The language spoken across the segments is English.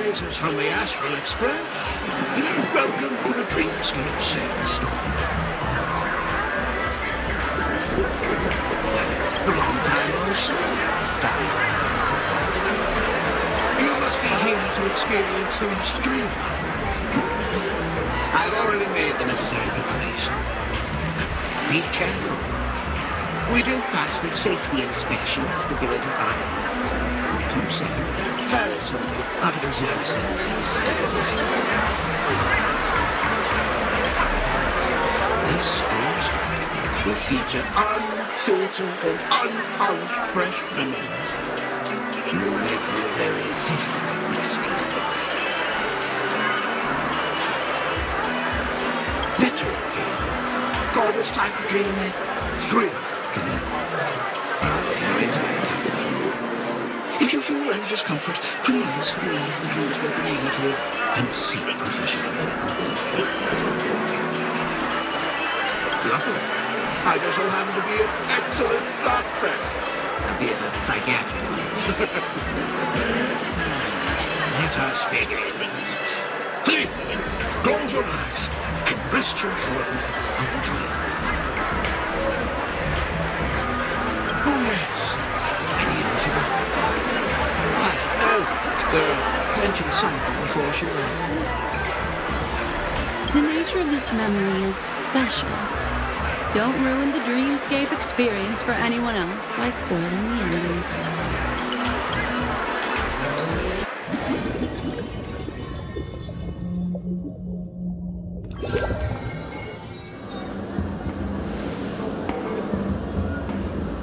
Trailblazers from the Astral Express. Welcome to the Dreamscape Sales Store. A long time no see, darling. You must be here to experience those dream bubbles. I've already made the necessary preparation. Be careful. We do pass the safety inspections stipulated by 2-second ferrets out of reserve senses. This stream will feature unfiltered and unpolished fresh memory. It will make for a very vivid experience. Veteran game. Call this type of dream a thrill dream. If you feel any discomfort, please leave the Dreamscape immediately and seek professional help. Luckily, I just so happen to be an excellent doctor. Albeit a psychiatric one. Let us begin. Please, close your eyes and rest your forehead on the dream. Oh yes, any other girl mentioned something before she left. The nature of this memory is special. Don't ruin the Dreamscape experience for anyone else by spoiling the ending.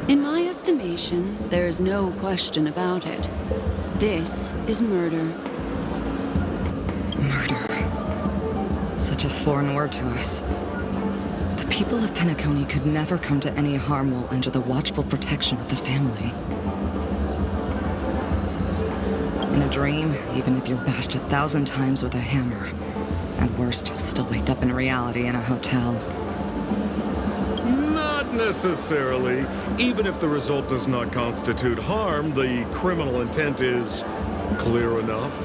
In my estimation, there's no question about it. This is murder. Murder. Such a foreign word to us. The people of Penacony could never come to any harm while under the watchful protection of the family. In a dream, even if you're bashed 1,000 times with a hammer, at worst, you'll still wake up in reality in a hotel. Not necessarily. Even if the result does not constitute harm, the criminal intent is clear enough.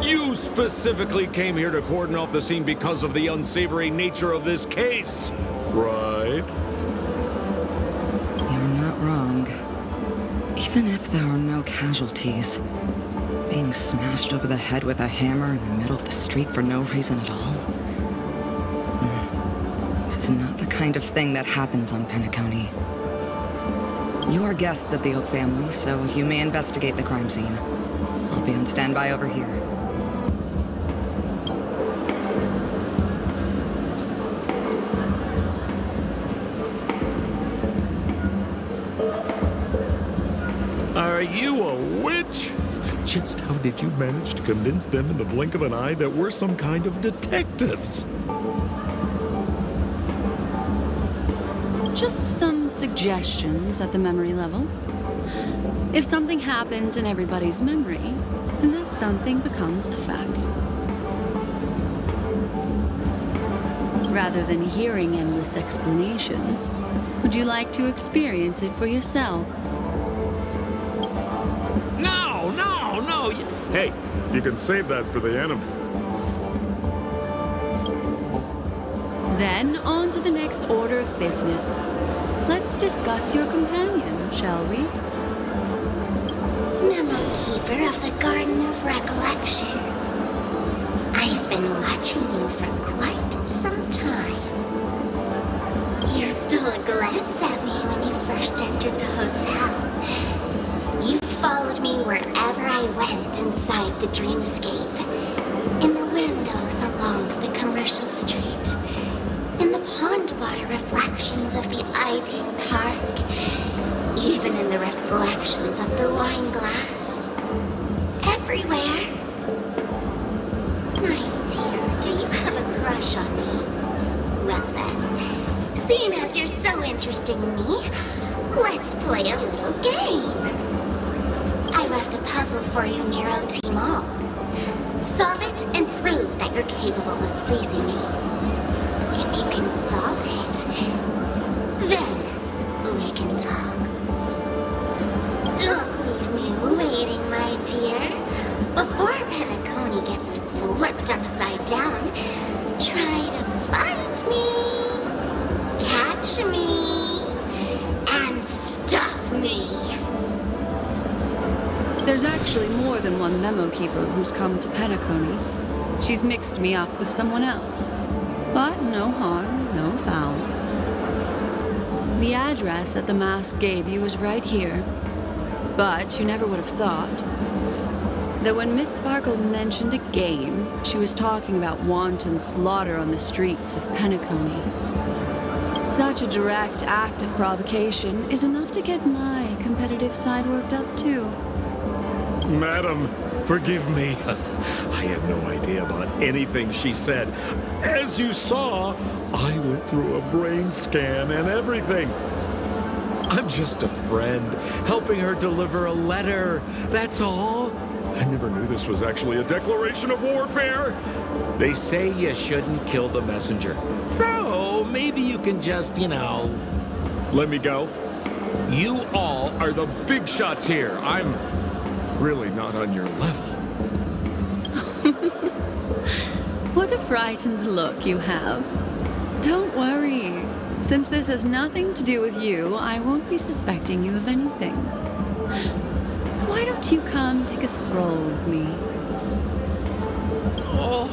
You specifically came here to cordon off the scene because of the unsavory nature of this case, right? You're not wrong. Even if there are no casualties, being smashed over the head with a hammer in the middle of the street for no reason at all? This is not the kind of thing that happens on Penacony. You are guests of the Oak family, so you may investigate the crime scene. I'll be on standby over here. Are you a witch? Just how did you manage to convince them in the blink of an eye that we're some kind of detectives? Just some suggestions at the memory level. If something happens in everybody's memory, then that something becomes a fact. Rather than hearing endless explanations, would you like to experience it for yourself? No! Hey, you can save that for the enemy. Then on to the next order of business. Let's discuss your companion, shall we? Memo Keeper of the Garden of Recollection. I've been watching you for quite some time. You stole a glance at me when you first entered the hotel. You followed me wherever I went inside the dreamscape. In the windows along the commercial street. In the pond water reflections of the Ideal Park. Even in the reflections of the wine glass. Everywhere. My dear, do you have a crush on me? Well then, seeing as you're so interested in me, let's play a little game. I left a puzzle for you near OT Mall. Solve it and prove that you're capable of pleasing me. If you can solve it, then we can talk. Don't leave me waiting, my dear. Before Penacony flipped upside down, try to find me, catch me, and stop me. There's actually more than one memo keeper who's come to Penacony. She's mixed me up with someone else. But no harm, no foul. The address that the mask gave you was right here. But you never would have thought that when Miss Sparkle mentioned a game, she was talking about wanton slaughter on the streets of Penacony. Such a direct act of provocation is enough to get my competitive side worked up too. Madam, forgive me. I had no idea about anything she said. As you saw, I went through a brain scan and everything. I'm just a friend, helping her deliver a letter. That's all. I never knew this was actually a declaration of warfare. They say you shouldn't kill the messenger. So, maybe you can just, let me go. You all are the big shots here. I'm really not on your level. What a frightened look you have. Don't worry. Since this has nothing to do with you, I won't be suspecting you of anything. Why don't you come take a stroll with me? Oh,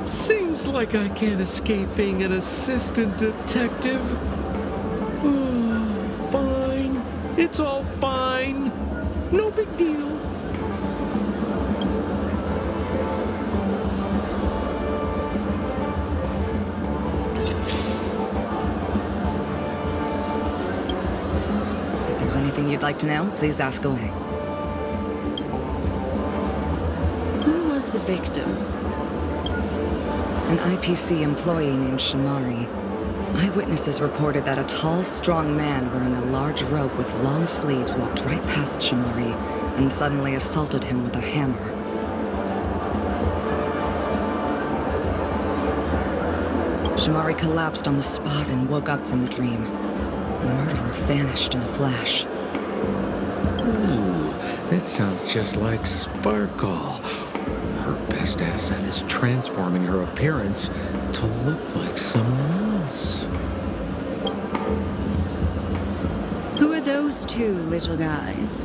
seems like I can't escape being an assistant detective. Oh, fine. It's all fine. No big deal. If there's anything you'd like to know, please ask away. Who was the victim? An IPC employee named Shamari. Eyewitnesses reported that a tall, strong man wearing a large robe with long sleeves walked right past Shamari and suddenly assaulted him with a hammer. Shamari collapsed on the spot and woke up from the dream. The murderer vanished in a flash. Ooh, that sounds just like Sparkle. Her best asset is transforming her appearance to look like someone else. Who are those two little guys?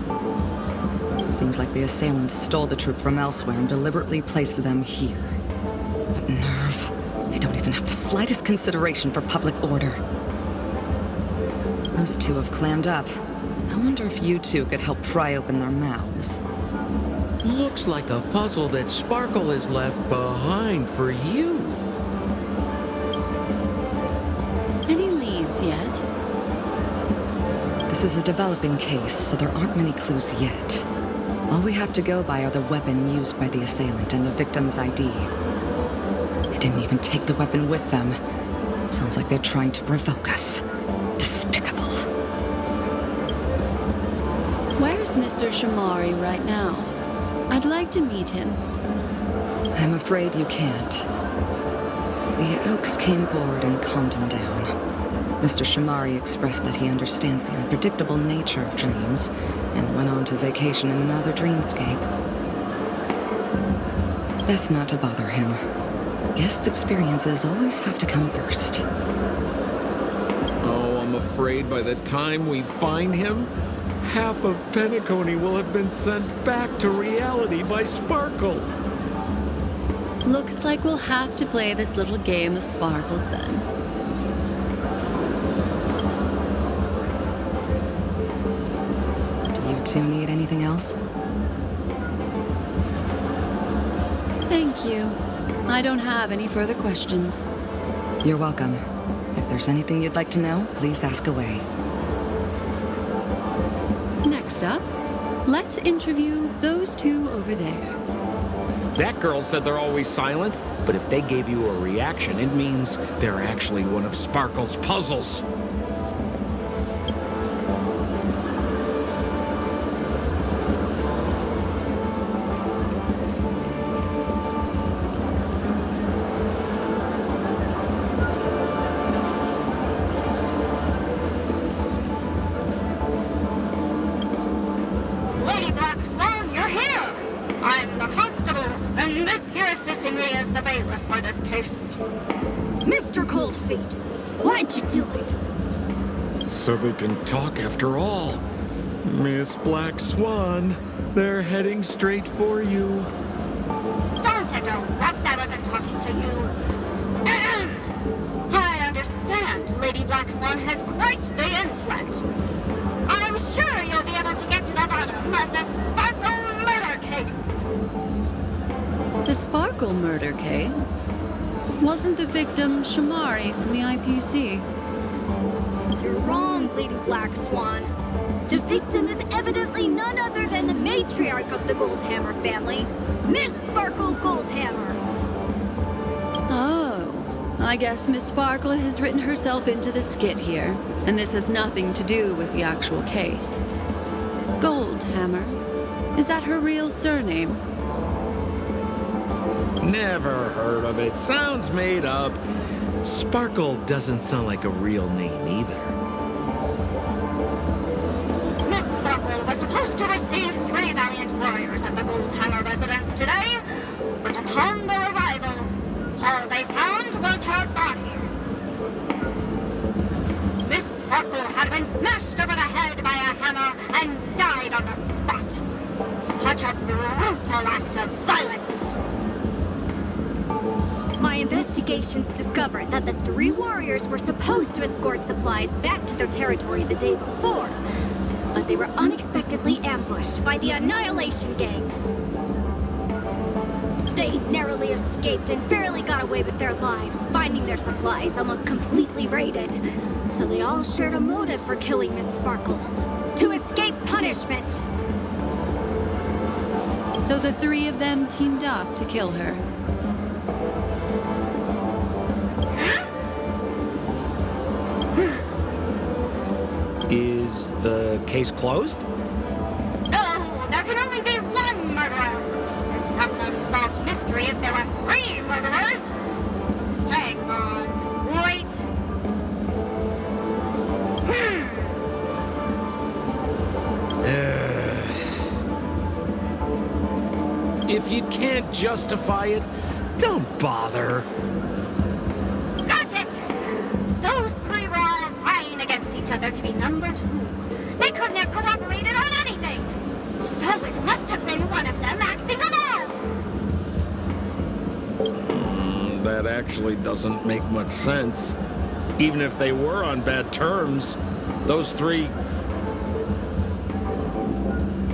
Seems like the assailants stole the troop from elsewhere and deliberately placed them here. What nerve. They don't even have the slightest consideration for public order. Those two have clammed up. I wonder if you two could help pry open their mouths. Looks like a puzzle that Sparkle has left behind for you. Any leads yet? This is a developing case, so there aren't many clues yet. All we have to go by are the weapon used by the assailant and the victim's ID. They didn't even take the weapon with them. Sounds like they're trying to provoke us. Despicable. Where's Mr. Shamari right now? I'd like to meet him. I'm afraid you can't. The Oaks came forward and calmed him down. Mr. Shamari expressed that he understands the unpredictable nature of dreams and went on to vacation in another dreamscape. Best not to bother him. Guest experiences always have to come first. Oh, I'm afraid by the time we find him, half of Penacony will have been sent back to reality by Sparkle. Looks like we'll have to play this little game of sparkles then. Do you two need anything else? Thank you. I don't have any further questions. You're welcome. If there's anything you'd like to know, please ask away. Next up, let's interview those two over there. That girl said they're always silent, but if they gave you a reaction, it means they're actually one of Sparkle's puzzles. Lady Black Swan, you're here! I'm the constable, and This here assisting me is the bailiff for this case. Mr. Coldfeet, why'd you do it? So they can talk after all. Miss Black Swan, they're heading straight for you. Don't interrupt, I wasn't talking to you. I understand Lady Black Swan has quite the intellect. I'm sure you'll be able to get to the bottom of the Sparkle murder case. The Sparkle murder case? Wasn't the victim Shamari from the IPC? You're wrong, Lady Black Swan. The victim is evidently none other than the matriarch of the Goldhammer family, Miss Sparkle Goldhammer. Oh, I guess Miss Sparkle has written herself into the skit here, and this has nothing to do with the actual case. Goldhammer? Is that her real surname? Never heard of it. Sounds made up. Sparkle doesn't sound like a real name either. Miss Sparkle was supposed to receive 3 valiant warriors at the Goldhammer residence today, but upon their arrival, all they found was her body. Miss Sparkle had been smashed over the head by a hammer and died on the spot. Such a brutal act of violence. My investigations discovered that the 3 warriors were supposed to escort supplies back to their territory the day before, but they were unexpectedly ambushed by the Annihilation Gang. They narrowly escaped and barely got away with their lives, finding their supplies almost completely raided. So they all shared a motive for killing Miss Sparkle, to escape punishment. So the 3 of them teamed up to kill her. Is the case closed? No, there can only be one murderer. It's not an unsolved mystery if there are 3 murderers. Hang on, wait. If you can't justify it, don't bother. Got it! Those 3 were all vying against each other to be number 2. They couldn't have cooperated on anything. So it must have been one of them acting alone. That actually doesn't make much sense. Even if they were on bad terms, those 3...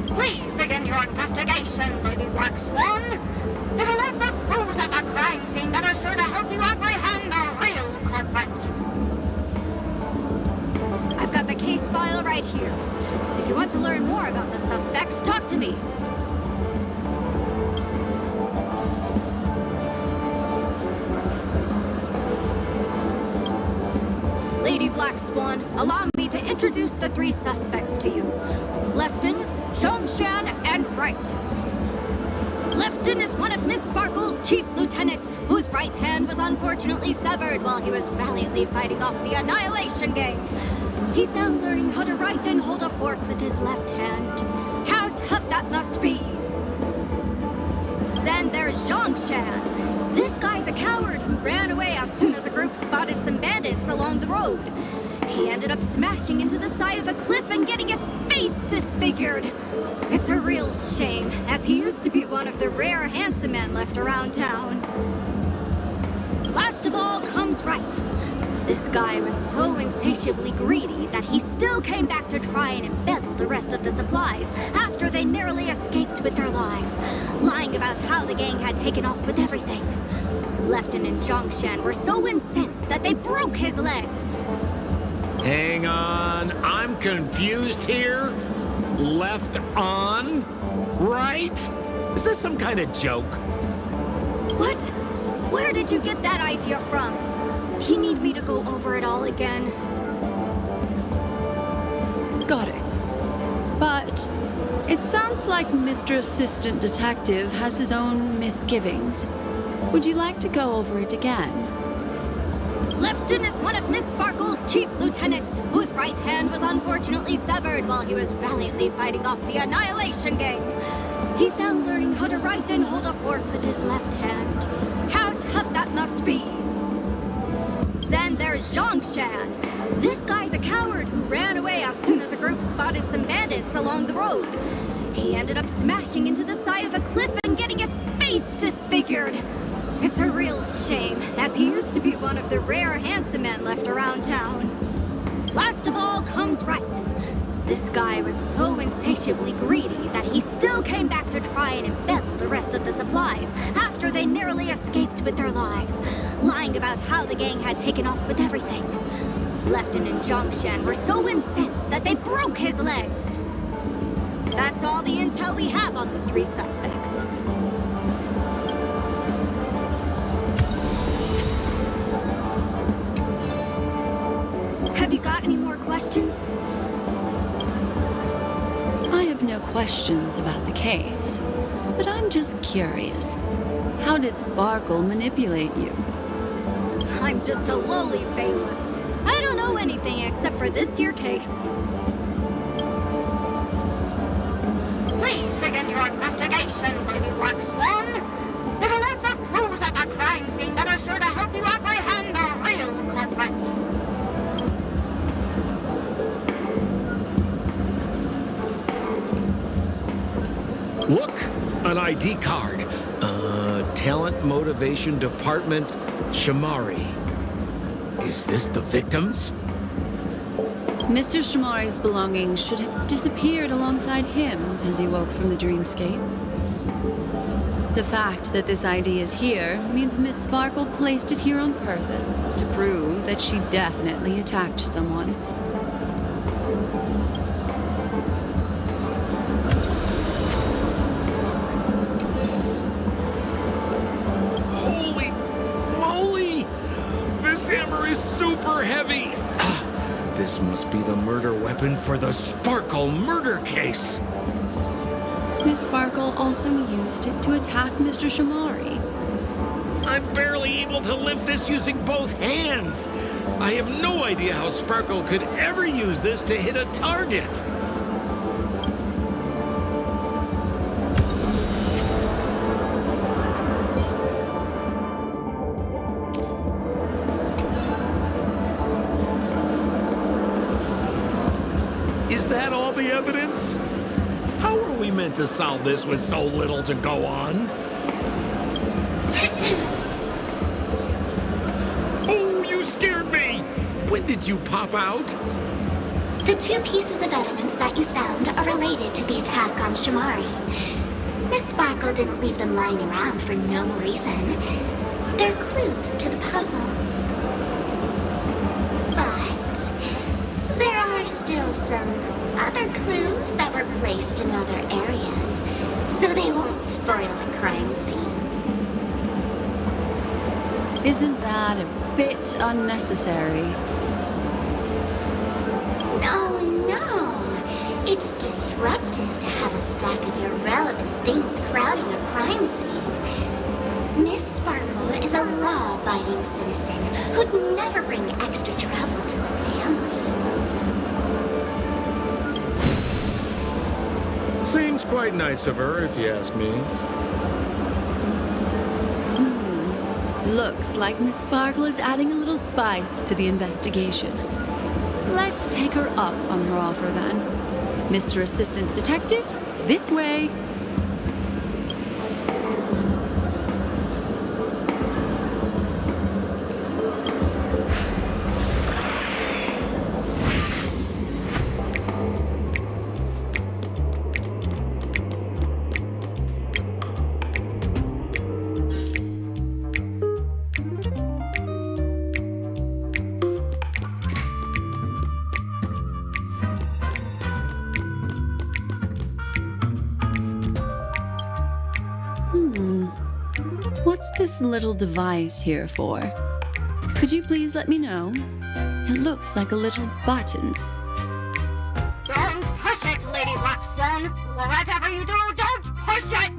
Please begin your investigation, Lady Black Swan. There are lots of clues at the crime scene that are sure to help you apprehend the real culprit. I've got the case file right here. If you want to learn more about the suspects, talk to me. Lady Black Swan, allow me to introduce the 3 suspects to you. Lefton, Zhongshan, and Bright. Lefton is one of Miss Sparkle's chief lieutenants, whose right hand was unfortunately severed while he was valiantly fighting off the Annihilation Gang. He's now learning how to write and hold a fork with his left hand. How tough that must be! Then there's Zhongshan. This guy's a coward who ran away as soon as a group spotted some bandits along the road. He ended up smashing into the side of a cliff and getting his face disfigured. It's a real shame, as he used to be one of the rare handsome men left around town. Last of all comes Wright. This guy was so insatiably greedy that he still came back to try and embezzle the rest of the supplies after they narrowly escaped with their lives, lying about how the gang had taken off with everything. Lefton and Zhongshan were so incensed that they broke his legs. Hang on, I'm confused here. Left on? Right? Is this some kind of joke? What? Where did you get that idea from? Do you need me to go over it all again? Got it. But it sounds like Mr. Assistant Detective has his own misgivings. Would you like to go over it again? Lefton is one of Miss Sparkle's chief lieutenants, whose right hand was unfortunately severed while he was valiantly fighting off the Annihilation Gang. He's now learning how to right and hold a fork with his left hand. How tough that must be! Then there's Zhongshan. This guy's a coward who ran away as soon as a group spotted some bandits along the road. He ended up smashing into the side of a cliff and getting his face disfigured. It's a real shame, as he used to be one of the rare handsome men left around town. Last of all comes Right. This guy was so insatiably greedy that he still came back to try and embezzle the rest of the supplies after they narrowly escaped with their lives, lying about how the gang had taken off with everything. Lefton and Zhongshan were so incensed that they broke his legs. That's all the intel we have on the three suspects. Have you got any more questions? I have no questions about the case, but I'm just curious. How did Sparkle manipulate you? I'm just a lowly bailiff. I don't know anything except for this here case. Please begin your investigation, Lady Black Swan. There are lots of clues at the crime scene that are sure to help you apprehend the real culprit. Look, an ID card. Talent Motivation Department, Shamari. Is this the victims? Mr. Shamari's belongings should have disappeared alongside him as he woke from the dreamscape. The fact that this ID is here means Miss Sparkle placed it here on purpose to prove that she definitely attacked someone. Holy moly! This hammer is super heavy! This must be the murder weapon for the Sparkle murder case! Miss Sparkle also used it to attack Mr. Shamari. I'm barely able to lift this using both hands! I have no idea how Sparkle could ever use this to hit a target! Is that all the evidence? How are we meant to solve this with so little to go on? Oh, you scared me! When did you pop out? The two pieces of evidence that you found are related to the attack on Shamari. Miss Sparkle didn't leave them lying around for no reason. They're clues to the puzzle. But there are still some other clues that were placed in other areas, so they won't spoil the crime scene. Isn't that a bit unnecessary? No. It's disruptive to have a stack of irrelevant things crowding a crime scene. Miss Sparkle is a law-abiding citizen who'd never bring extra trouble to the family. Seems quite nice of her, if you ask me. Looks like Miss Sparkle is adding a little spice to the investigation. Let's take her up on her offer then. Mr. Assistant Detective, this way. What's this little device here for? Could you please let me know? It looks like a little button. Don't push it, Lady Black Swan. Whatever you do, don't push it!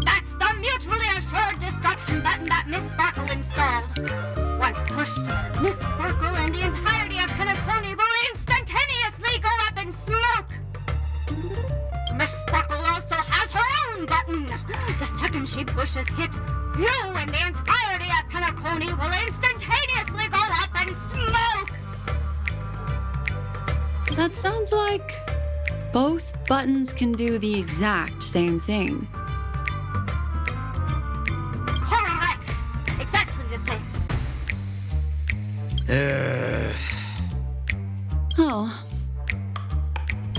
That's the mutually assured destruction button that Miss Sparkle installed. Once pushed, Miss Sparkle and the entirety of Penacony will instantaneously go up in smoke. Miss Sparkle also has her own wrong button. The second she pushes hit, you and the entirety of Penacony will instantaneously go up in smoke. That sounds like both buttons can do the exact same thing. Correct. Exactly the same. Oh,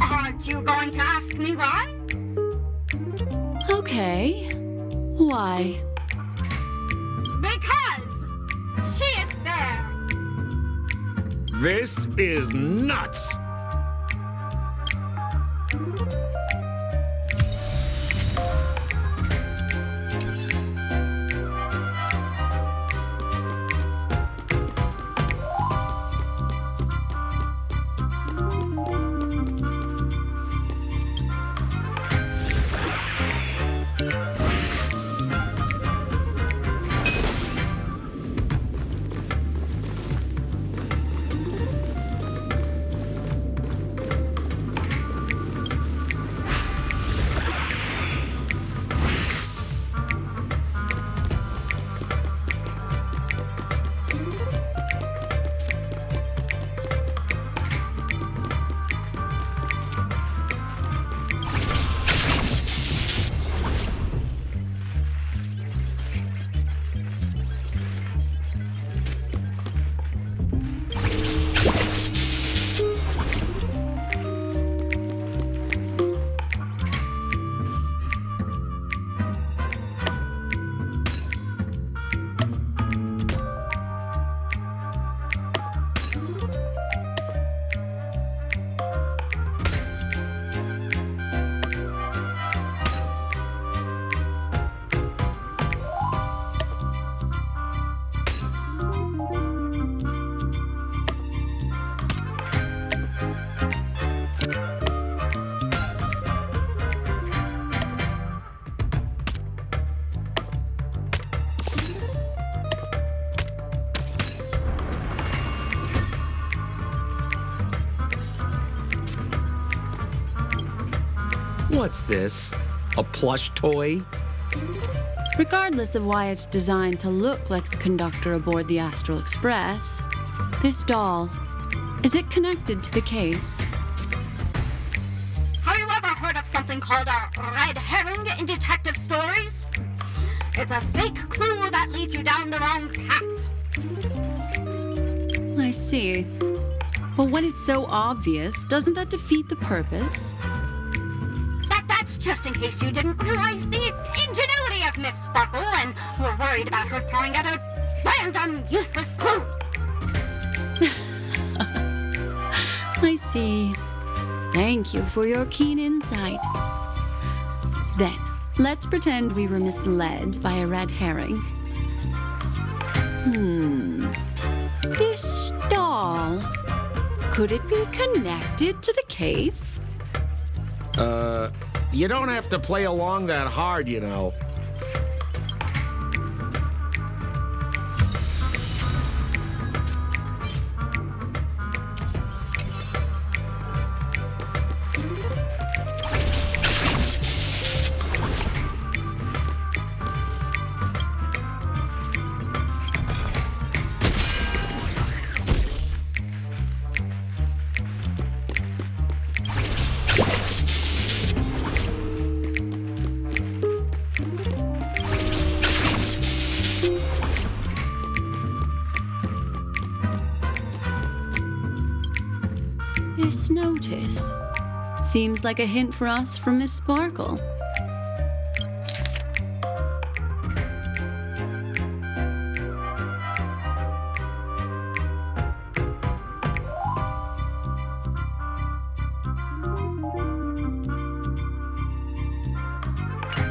Aren't you going to ask me why? okay. Why? Because she is there. This is nuts! What's this? A plush toy? Regardless of why it's designed to look like the conductor aboard the Astral Express, this doll, is it connected to the case? Have you ever heard of something called a red herring in detective stories? It's a fake clue that leads you down the wrong path. I see. But when it's so obvious, doesn't that defeat the purpose? That's just in case you didn't realize the ingenuity of Miss Sparkle and were worried about her throwing out a random, useless clue. I see. Thank you for your keen insight. Then, let's pretend we were misled by a red herring. This doll, could it be connected to the case? You don't have to play along that hard, you know. This notice seems like a hint for us from Miss Sparkle.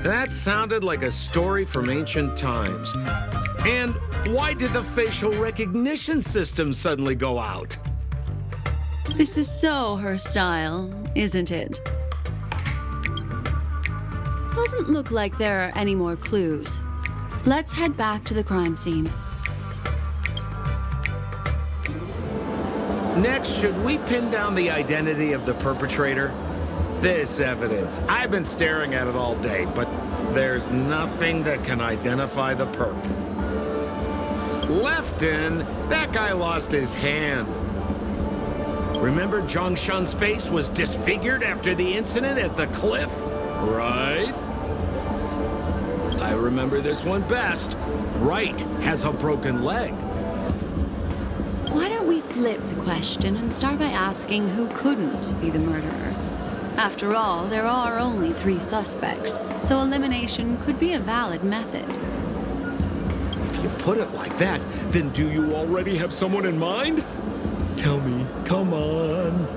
That sounded like a story from ancient times. And why did the facial recognition system suddenly go out? This is so her style, isn't it? Doesn't look like there are any more clues. Let's head back to the crime scene. Next, should we pin down the identity of the perpetrator? This evidence. I've been staring at it all day, but there's nothing that can identify the perp. Lefton, that guy lost his hand. Remember Zhongshan's face was disfigured after the incident at the cliff? Right? I remember this one best. Right has a broken leg. Why don't we flip the question and start by asking who couldn't be the murderer? After all, there are only 3 suspects, so elimination could be a valid method. If you put it like that, then do you already have someone in mind? Tell me, come on.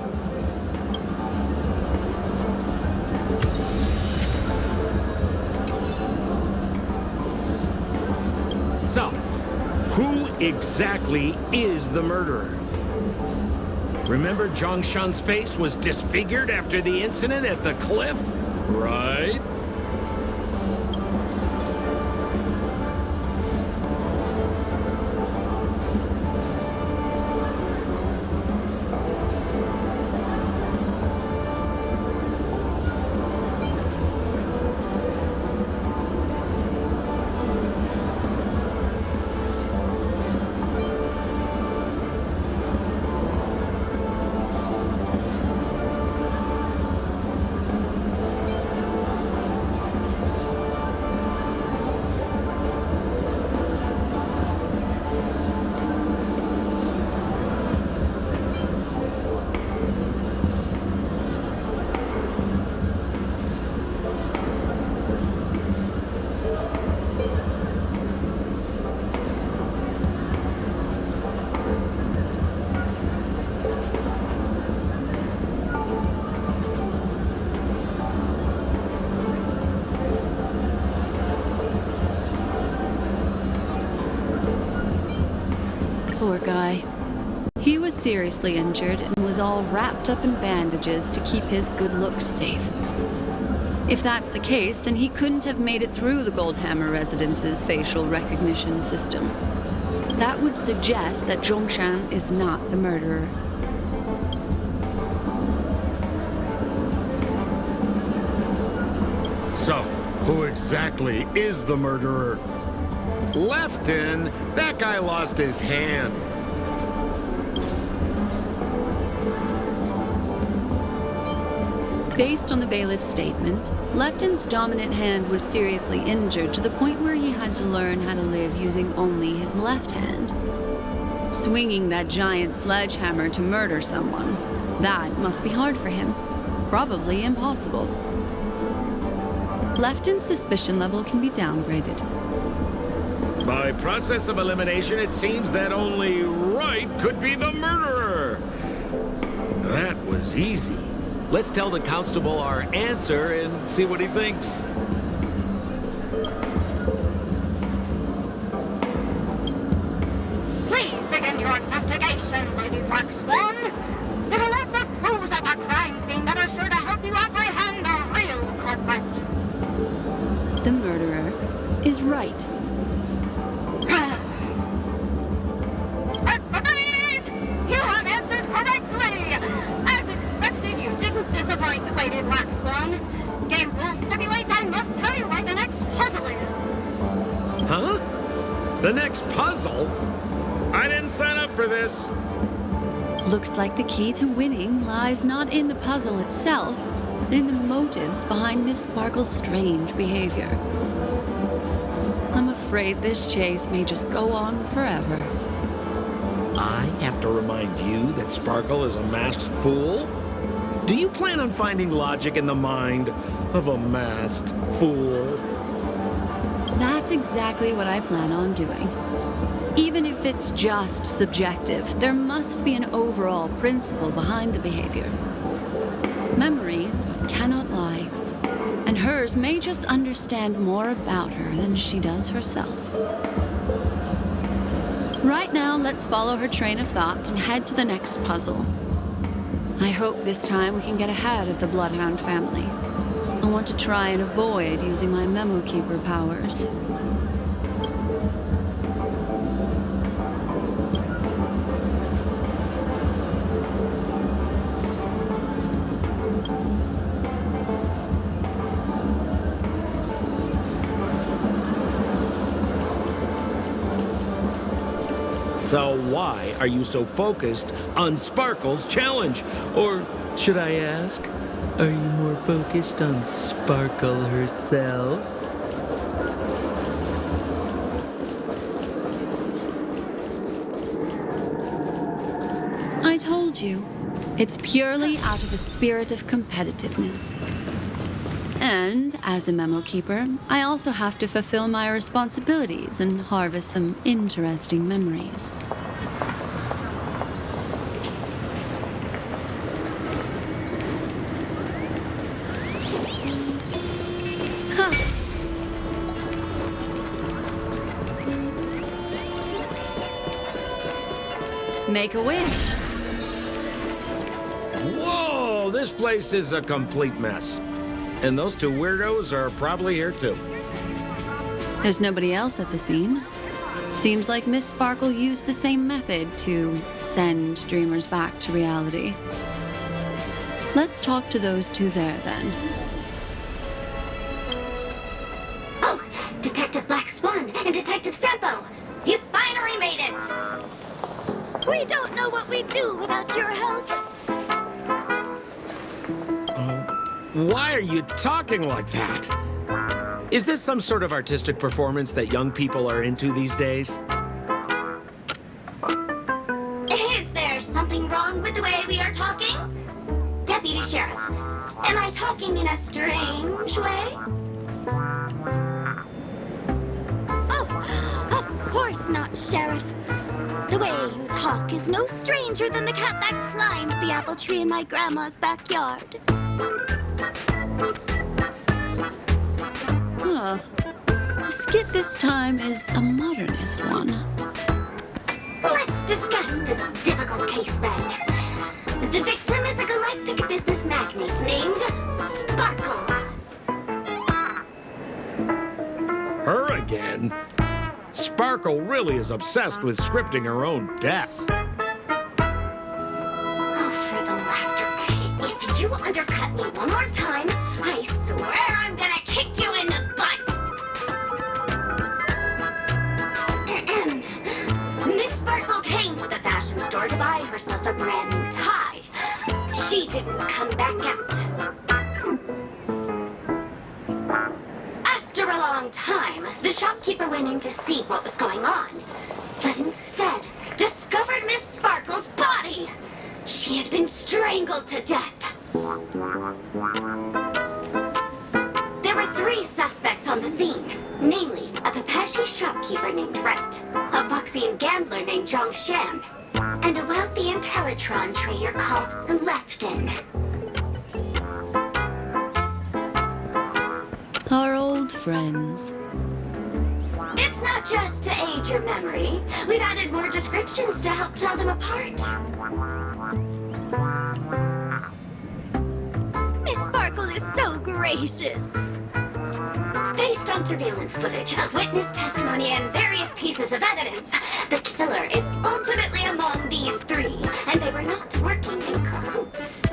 So, who exactly is the murderer? Remember Zhongshan's face was disfigured after the incident at the cliff? Right? Poor guy. He was seriously injured and was all wrapped up in bandages to keep his good looks safe. If that's the case, then he couldn't have made it through the Goldhammer Residence's facial recognition system. That would suggest that Zhongshan is not the murderer. So, who exactly is the murderer? Lefton, that guy lost his hand. Based on the bailiff's statement, Lefton's dominant hand was seriously injured to the point where he had to learn how to live using only his left hand. Swinging that giant sledgehammer to murder someone, that must be hard for him. Probably impossible. Lefton's suspicion level can be downgraded. By process of elimination, it seems that only Right could be the murderer. That was easy. Let's tell the constable our answer and see what he thinks. Please begin your investigation, Lady Black Swan. There are lots of clues at the crime scene that are sure to help you apprehend the real culprit. The murderer is Right. You have answered correctly! As expected, you didn't disappoint, Lady Black Swan. Game rules stipulate I must tell you where the next puzzle is. Huh? The next puzzle? I didn't sign up for this. Looks like the key to winning lies not in the puzzle itself, but in the motives behind Miss Sparkle's strange behavior. I'm afraid this chase may just go on forever. I have to remind you that Sparkle is a masked fool? Do you plan on finding logic in the mind of a masked fool? That's exactly what I plan on doing. Even if it's just subjective, there must be an overall principle behind the behavior. Memories cannot lie, and hers may just understand more about her than she does herself. Right now, let's follow her train of thought and head to the next puzzle. I hope this time we can get ahead of the Bloodhound family. I want to try and avoid using my Memo Keeper powers. So why are you so focused on Sparkle's challenge? Or should I ask, are you more focused on Sparkle herself? I told you. It's purely out of a spirit of competitiveness. And as a memo keeper, I also have to fulfill my responsibilities and harvest some interesting memories. Huh. Make a wish. Whoa, this place is a complete mess. And those two weirdos are probably here too. There's nobody else at the scene. Seems like Miss Sparkle used the same method to send dreamers back to reality. Let's talk to those two there, then. Oh, Detective Black Swan and Detective Sampo! You finally made it! We don't know what we'd do without your help. Why are you talking like that? Is this some sort of artistic performance that young people are into these days? Is there something wrong with the way we are talking? Deputy Sheriff, am I talking in a strange way? Oh, of course not, Sheriff. The way you talk is no stranger than the cat that climbs the apple tree in my grandma's backyard. Huh. The skit this time is a modernist one. Let's discuss this difficult case then. The victim is a galactic business magnate named Sparkle. Her again? Sparkle really is obsessed with scripting her own death. Oh, for the laughter. If you undercut me one more time, I swear I'm gonna kick you in the butt. Miss Sparkle came to the fashion store to buy herself a brand new tie. She didn't come back out. After a long time, the shopkeeper went in to see what was going on, but instead discovered Miss Sparkle's body. She had been strangled to death. There were 3 suspects on the scene, namely a Papashi shopkeeper named Wright, a Foxian gambler named Zhongshan, and a wealthy Intellitron trader called Lefton. Our old friends. It's not just to aid your memory. We've added more descriptions to help tell them apart. Miss Sparkle is so gracious. Based on surveillance footage, witness testimony, and various pieces of evidence, the killer is ultimately among these 3, and they were not working in cahoots.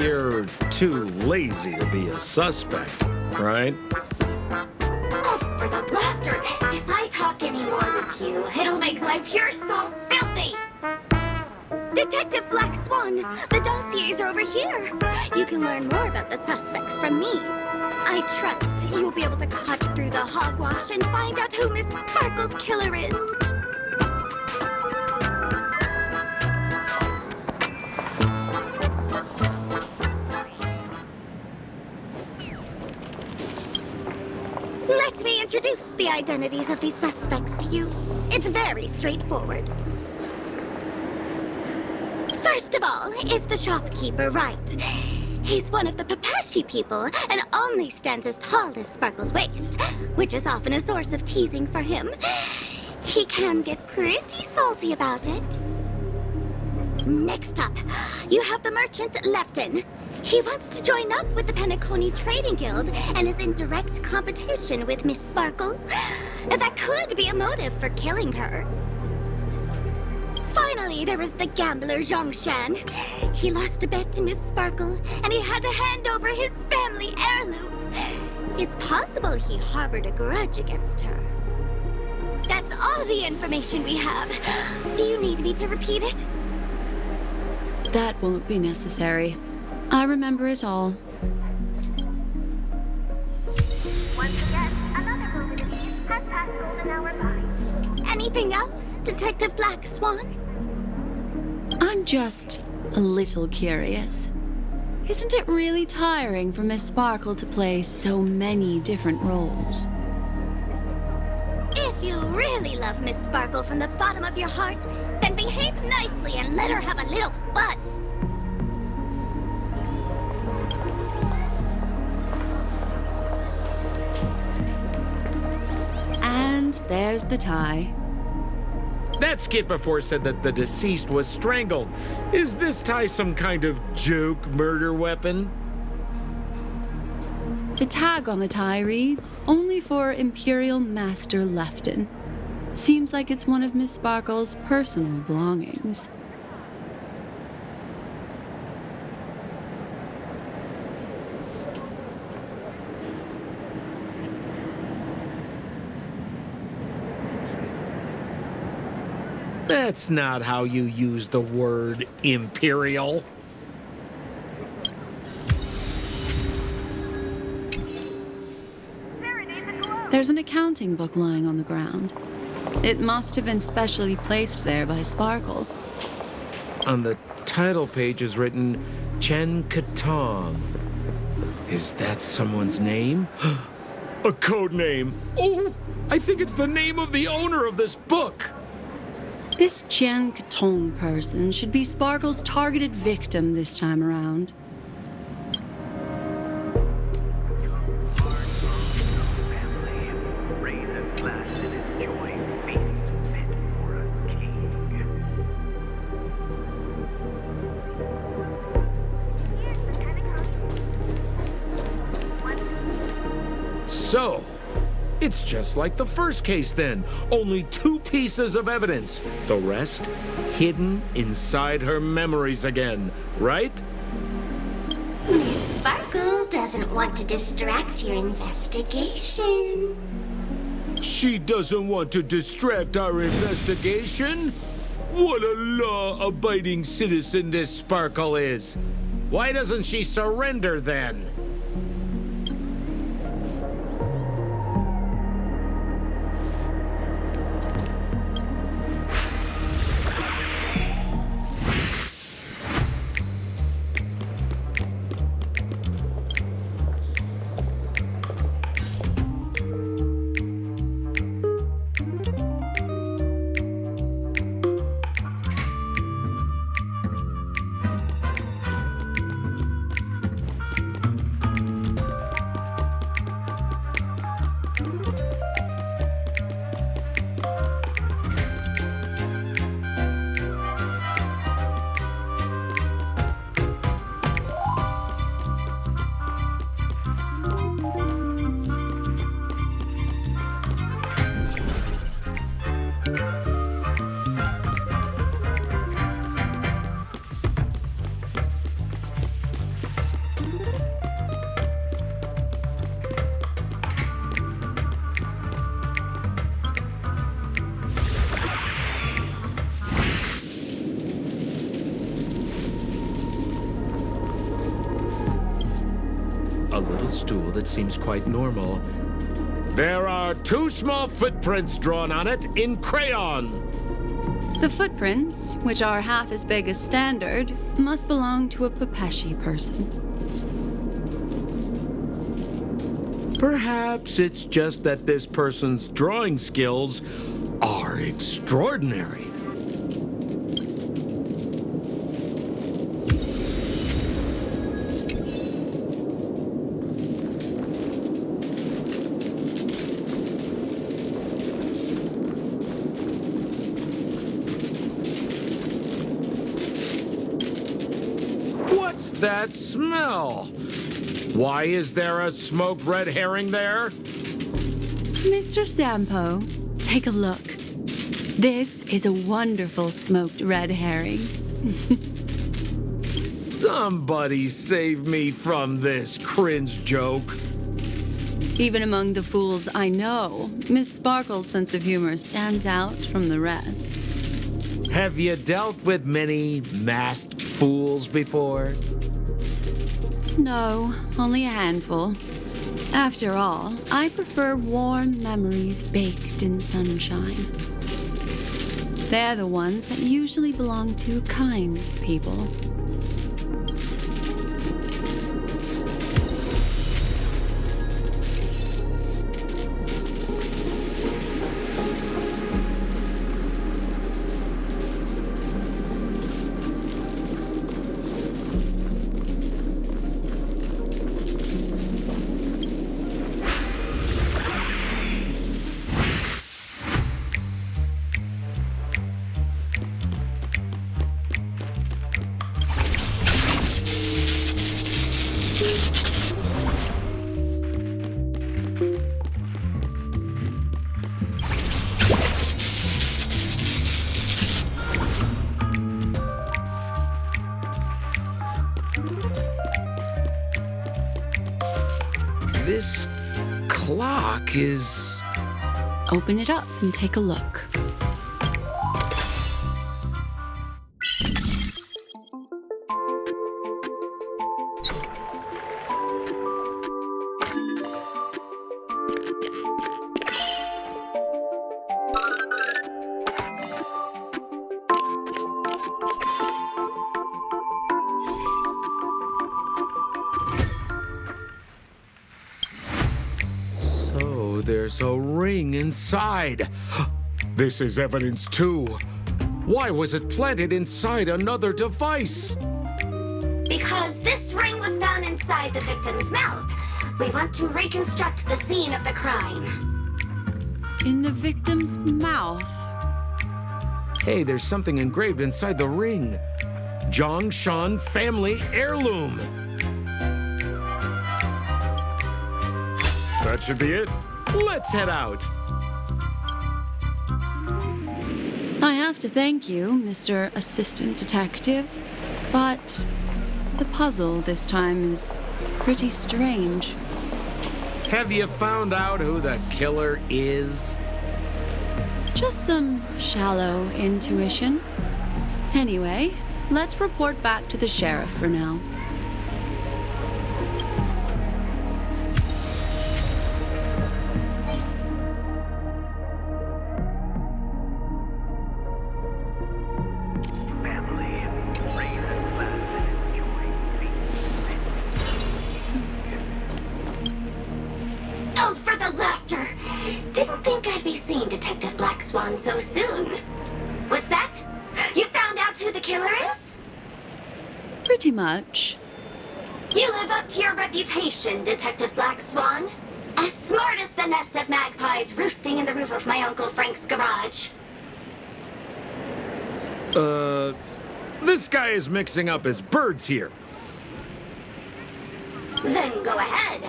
You're too lazy to be a suspect, right? Oh, for the laughter! If I talk any more with you, it'll make my pure soul filthy! Detective Black Swan, the dossiers are over here. You can learn more about the suspects from me. I trust you will be able to cut through the hogwash and find out who Miss Sparkle's killer is. Let me introduce the identities of these suspects to you. It's very straightforward. First of all is the shopkeeper, Wright. He's one of the Papashi people and only stands as tall as Sparkle's waist, which is often a source of teasing for him. He can get pretty salty about it. Next up, you have the merchant Lefton. He wants to join up with the Penacony Trading Guild and is in direct competition with Miss Sparkle. That could be a motive for killing her. Finally, there is the gambler Zhongshan. He lost a bet to Miss Sparkle, and he had to hand over his family heirloom. It's possible he harbored a grudge against her. That's all the information we have. Do you need me to repeat it? That won't be necessary. I remember it all. Once again, another movie has passed golden hour by. Anything else, Detective Black Swan? I'm just a little curious. Isn't it really tiring for Miss Sparkle to play so many different roles? If you really love Miss Sparkle from the bottom of your heart, then behave nicely and let her have a little fun. And there's the tie. That skit before said that the deceased was strangled. Is this tie some kind of joke murder weapon? The tag on the tie reads, "Only for Imperial Master Lefton." Seems like it's one of Miss Sparkle's personal belongings. That's not how you use the word imperial. There's an accounting book lying on the ground. It must have been specially placed there by Sparkle. On the title page is written Chen Katong. Is that someone's name? A code name. Oh, I think it's the name of the owner of this book. This Chen Katong person should be Sparkle's targeted victim this time around. So, it's just like the first case then. Only 2 pieces of evidence. The rest hidden inside her memories again, right? Miss Sparkle doesn't want to distract your investigation. She doesn't want to distract our investigation? What a law-abiding citizen this Sparkle is. Why doesn't she surrender then? A little stool that seems quite normal. There are 2 small footprints drawn on it in crayon. The footprints, which are half as big as standard, must belong to a Pepeshi person. Perhaps it's just that this person's drawing skills are extraordinary. What's that smell? Why is there a smoked red herring there? Mr. Sampo, take a look. This is a wonderful smoked red herring. Somebody save me from this cringe joke. Even among the fools I know, Miss Sparkle's sense of humor stands out from the rest. Have you dealt with many masked fools before? No, only a handful. After all, I prefer warm memories baked in sunshine. They're the ones that usually belong to kind people. This clock is... Open it up and take a look. There's a ring inside. This is evidence too. Why was it planted inside another device? Because this ring was found inside the victim's mouth. We want to reconstruct the scene of the crime. In the victim's mouth. Hey, there's something engraved inside the ring. Zhongshan family heirloom. That should be it. Let's head out. I have to thank you, Mr. Assistant Detective, but the puzzle this time is pretty strange. Have you found out who the killer is? Just some shallow intuition. Anyway, let's report back to the sheriff for now. Oh, for the laughter! Didn't think I'd be seeing Detective Black Swan so soon. Was that? You found out who the killer is? Pretty much. You live up to your reputation, Detective Black Swan. As smart as the nest of magpies roosting in the roof of my Uncle Frank's garage. This guy is mixing up his birds here. Then go ahead.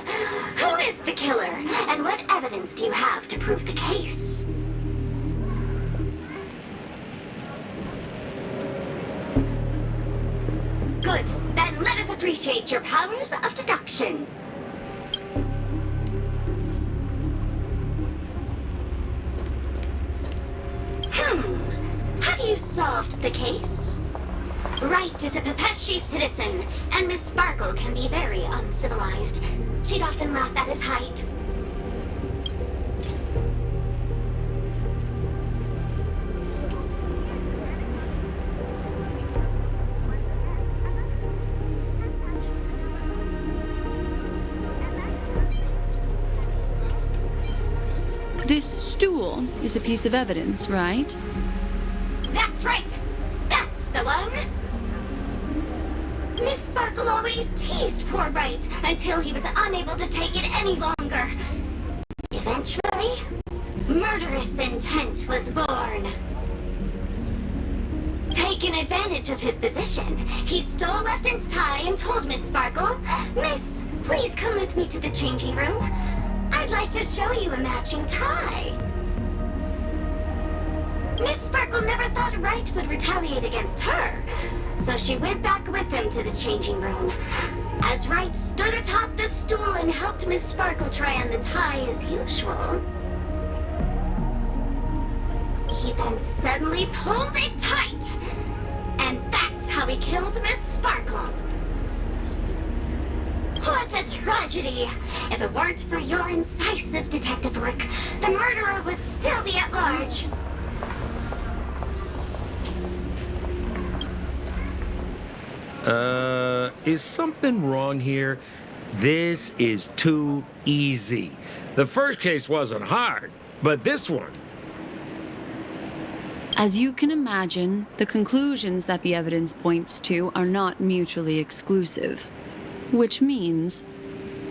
Who is the killer, and what evidence do you have to prove the case? Good. Then let us appreciate your powers of deduction. Have you solved the case? Wright is a Pepeshi citizen, and Miss Sparkle can be very uncivilized. She'd often laugh at his height. This stool is a piece of evidence, right? That's right! That's the one! Miss Sparkle always teased poor Wright until he was unable to take it any longer. Eventually, murderous intent was born. Taking advantage of his position, he stole Lefton's tie and told Miss Sparkle, "Miss, please come with me to the changing room. I'd like to show you a matching tie." Miss Sparkle never thought Wright would retaliate against her, so she went back with him to the changing room. as Wright stood atop the stool and helped Miss Sparkle try on the tie as usual, he then suddenly pulled it tight, and that's how he killed Miss Sparkle. What a tragedy! If it weren't for your incisive detective work, the murderer would still be at large. Is something wrong here? This is too easy. The first case wasn't hard, but this one... As you can imagine, the conclusions that the evidence points to are not mutually exclusive. Which means,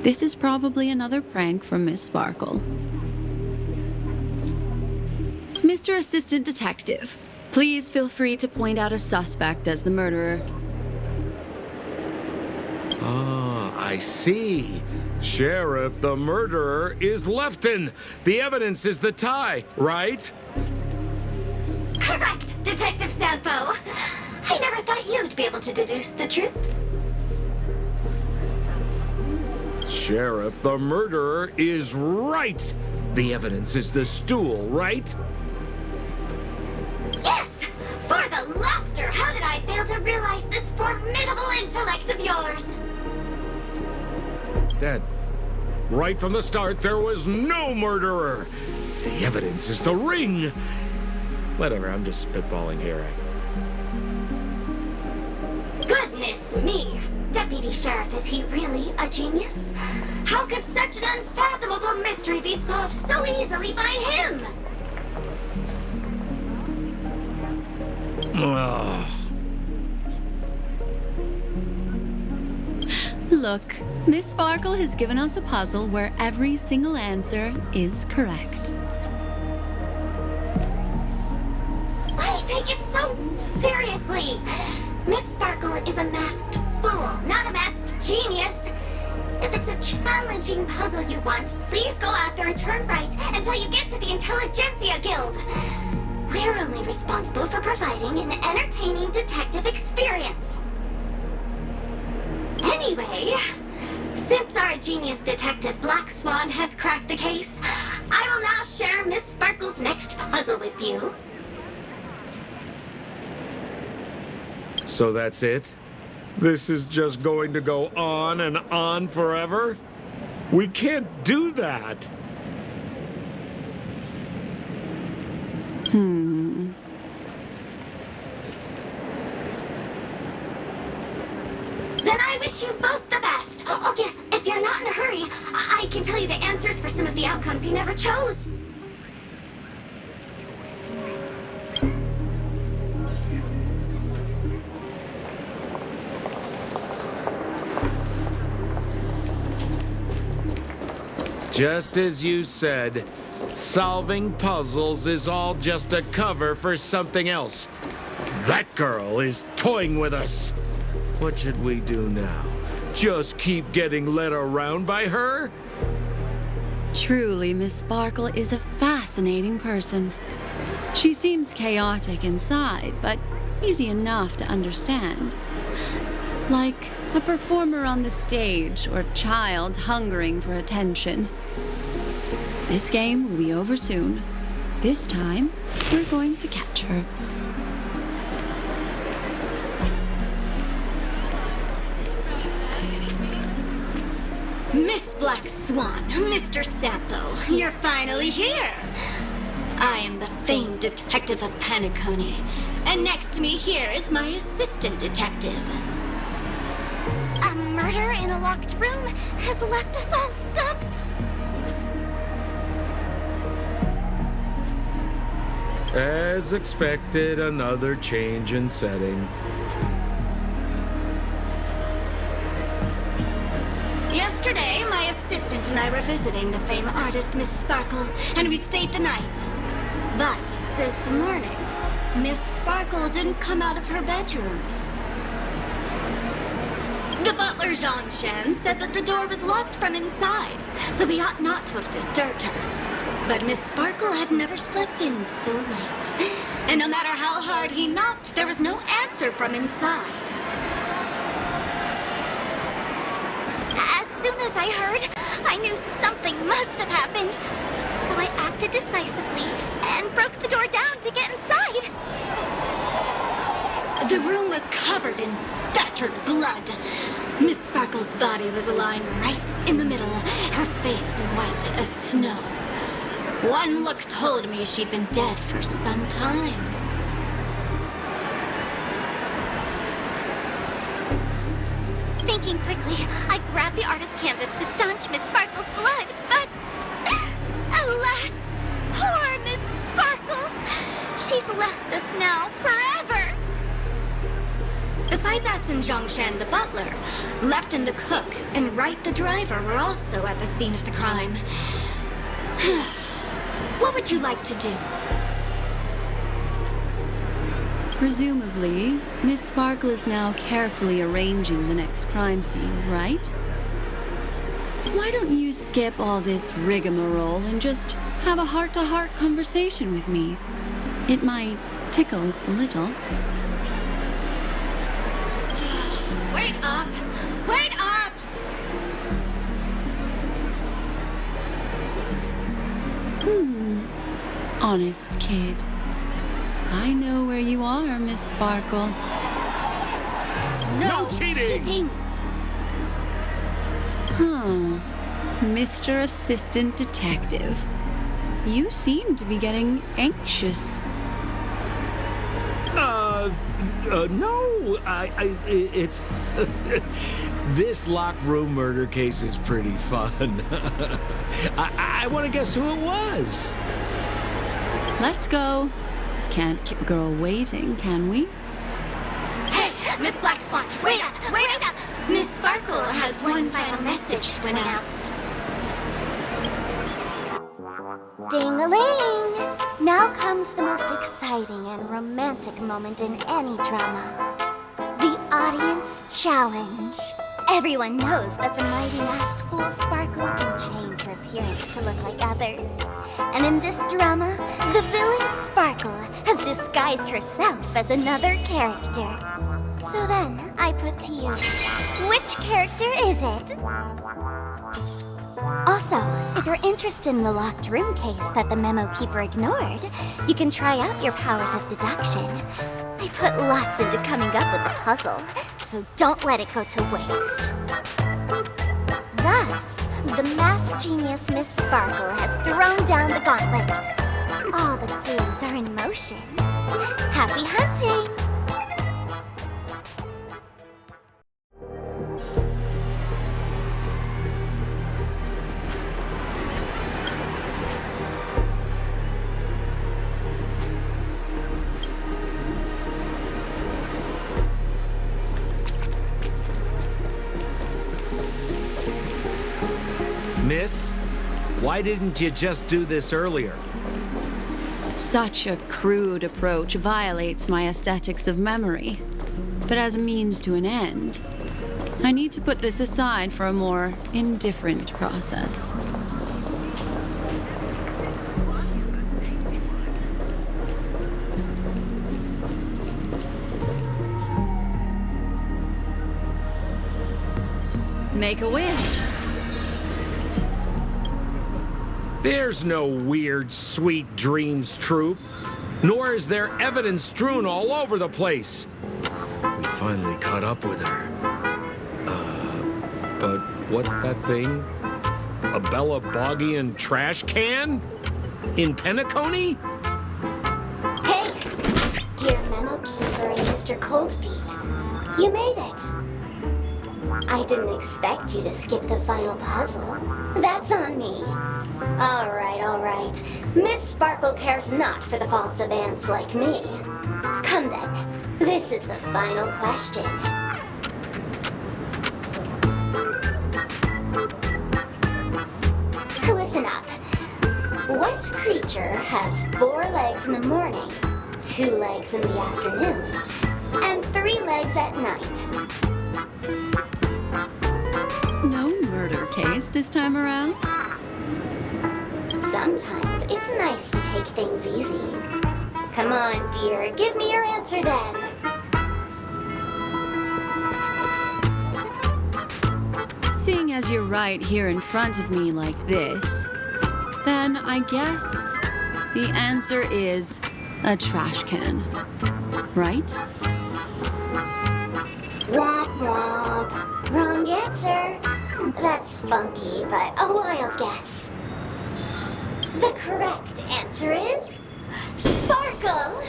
this is probably another prank from Miss Sparkle. Mr. Assistant Detective, please feel free to point out a suspect as the murderer. Ah, I see. Sheriff, the murderer is Lefton. The evidence is the tie, right? Correct, Detective Sampo. I never thought you'd be able to deduce the truth. Sheriff, the murderer is right. The evidence is the stool, right? Yes! For the laughter, how did I fail to realize this formidable intellect of yours? Dad, right from the start, there was no murderer. The evidence is the ring. Whatever, I'm just spitballing here. Goodness me! Deputy Sheriff, is he really a genius? How could such an unfathomable mystery be solved so easily by him? Ugh. Look, Miss Sparkle has given us a puzzle where every single answer is correct. Why take it so seriously? Miss Sparkle is a masked fool, not a masked genius. If it's a challenging puzzle you want, please go out there and turn right until you get to the Intelligentsia Guild. We're only responsible for providing an entertaining detective experience. Anyway, since our genius detective Black Swan has cracked the case, I will now share Miss Sparkle's next puzzle with you. So that's it? This is just going to go on and on forever? We can't do that. Then I wish you both the best. Oh yes, if you're not in a hurry, I can tell you the answers for some of the outcomes you never chose. Just as you said, solving puzzles is all just a cover for something else. That girl is toying with us. What should we do now? Just keep getting led around by her? Truly, Miss Sparkle is a fascinating person. She seems chaotic inside, but easy enough to understand. Like a performer on the stage or child hungering for attention. This game will be over soon. This time, we're going to catch her. Miss Black Swan, Mr. Sampo, you're finally here. I am the famed detective of Penacony, and next to me here is my assistant detective. A murder in a locked room has left us all stumped. As expected, another change in setting. Yesterday, my assistant and I were visiting the famed artist Miss Sparkle, and we stayed the night. But this morning, Miss Sparkle didn't come out of her bedroom. The butler, Genshin, said that the door was locked from inside, so we ought not to have disturbed her. But Miss Sparkle had never slept in so late. And no matter how hard he knocked, there was no answer from inside. I heard, I knew something must have happened. So I acted decisively and broke the door down to get inside. The room was covered in spattered blood. Miss Sparkle's body was lying right in the middle, her face white as snow. One look told me she'd been dead for some time. Thinking quickly, I grabbed the artist's canvas to staunch Miss Sparkle's blood, but alas, poor Miss Sparkle! She's left us now forever! Besides us and Zhongshan the butler, Lefton the cook and Wright the driver were also at the scene of the crime. What would you like to do? Presumably, Miss Sparkle is now carefully arranging the next crime scene, right? Why don't you skip all this rigmarole and just have a heart-to-heart conversation with me? It might tickle a little. Wait up! Wait up! Honest kid. I know where you are, Miss Sparkle. No cheating! Huh. Mr. Assistant Detective. You seem to be getting anxious. No, it's... This locked room murder case is pretty fun. I want to guess who it was. Let's go. Can't keep a girl waiting, can we? Hey, Miss Black Swan, wait up, wait up! Miss Sparkle has one final message to announce. Ding-a-ling! Now comes the most exciting and romantic moment in any drama. The audience challenge. Everyone knows that the mighty masked fool Sparkle can change her appearance to look like others. And in this drama, the villain Sparkle has disguised herself as another character. So then, I put to you, which character is it? Also, if you're interested in the locked room case that the memo keeper ignored, you can try out your powers of deduction. I put lots into coming up with the puzzle, so don't let it go to waste. Thus, the masked genius Miss Sparkle has thrown down the gauntlet. All the clues are in motion. Happy hunting! Miss, why didn't you just do this earlier? Such a crude approach violates my aesthetics of memory. But as a means to an end, I need to put this aside for a more indifferent process. Make a wish. There's no weird, sweet dreams troupe, nor is there evidence strewn all over the place. We finally caught up with her. But what's that thing? A Bella Boggian trash can? In Penacony? Hey, dear Memo Keeper and Mr. Coldfeet, you made it. I didn't expect you to skip the final puzzle. That's on me. All right. Miss Sparkle cares not for the faults of ants like me. Come then, this is the final question. Listen up. What creature has 4 legs in the morning, 2 legs in the afternoon, and 3 legs at night? No murder case this time around? Sometimes it's nice to take things easy. Come on, dear, give me your answer then. Seeing as you're right here in front of me like this, then I guess the answer is a trash can, right? Womp womp. Wrong answer. That's funky, but a wild guess. The correct answer is Sparkle.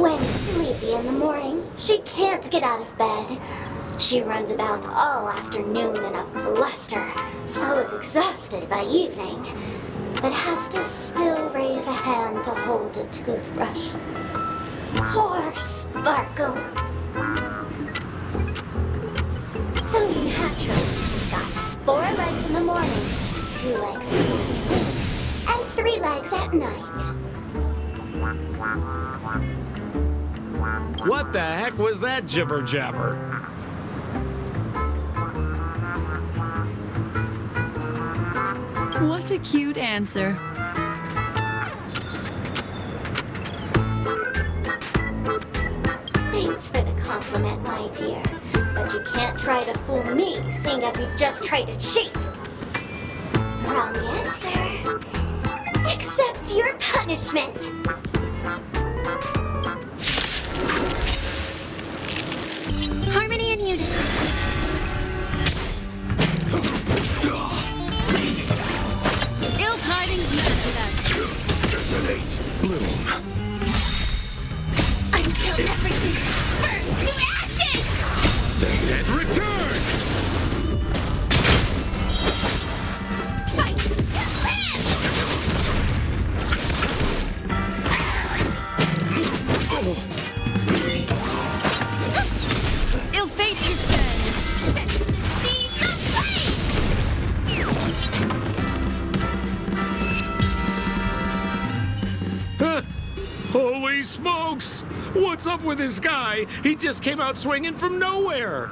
When sleepy in the morning, she can't get out of bed. She runs about all afternoon in a fluster, so is exhausted by evening, but has to still raise a hand to hold a toothbrush. Poor Sparkle. So naturally, she's got 4 legs in the morning, 2 legs in the afternoon, and 3 legs at night. What the heck was that jibber-jabber? What a cute answer. Thanks for the compliment, my dear. But you can't try to fool me, seeing as you've just tried to cheat. Wrong answer. Accept your punishment. Harmony and unity. Ill tidings to that. Until everything burns to ashes! The dead return! Fight to live! Ill fate is dead. Set to seize the flame! Holy smokes! What's up with this guy? He just came out swinging from nowhere!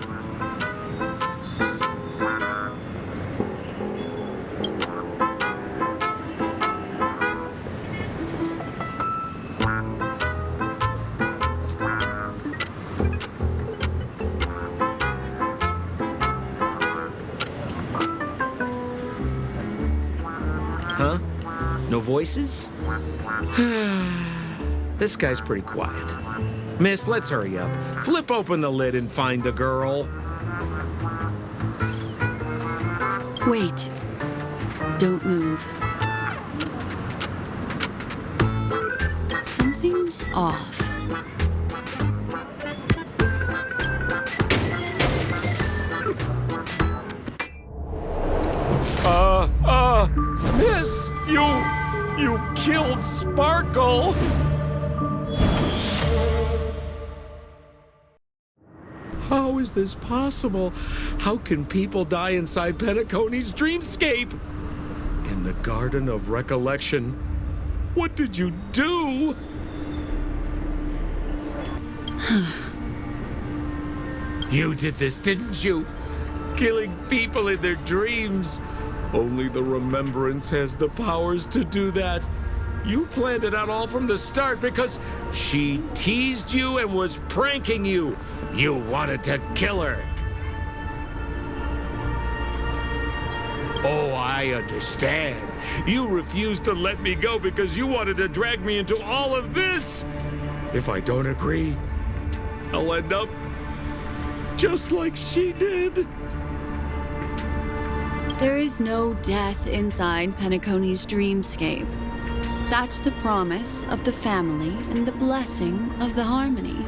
Huh? No voices? This guy's pretty quiet. Miss, let's hurry up. Flip open the lid and find the girl. Wait. Don't move. Something's off. Miss, you killed Sparkle. How is this possible? How can people die inside Penacony's dreamscape? In the Garden of Recollection. What did you do? You did this, didn't you? Killing people in their dreams. Only the Remembrance has the powers to do that. You planned it out all from the start because she teased you and was pranking you. You wanted to kill her. Oh, I understand. You refused to let me go because you wanted to drag me into all of this. If I don't agree, I'll end up just like she did. There is no death inside Penacony's dreamscape. That's the promise of the family and the blessing of the harmony.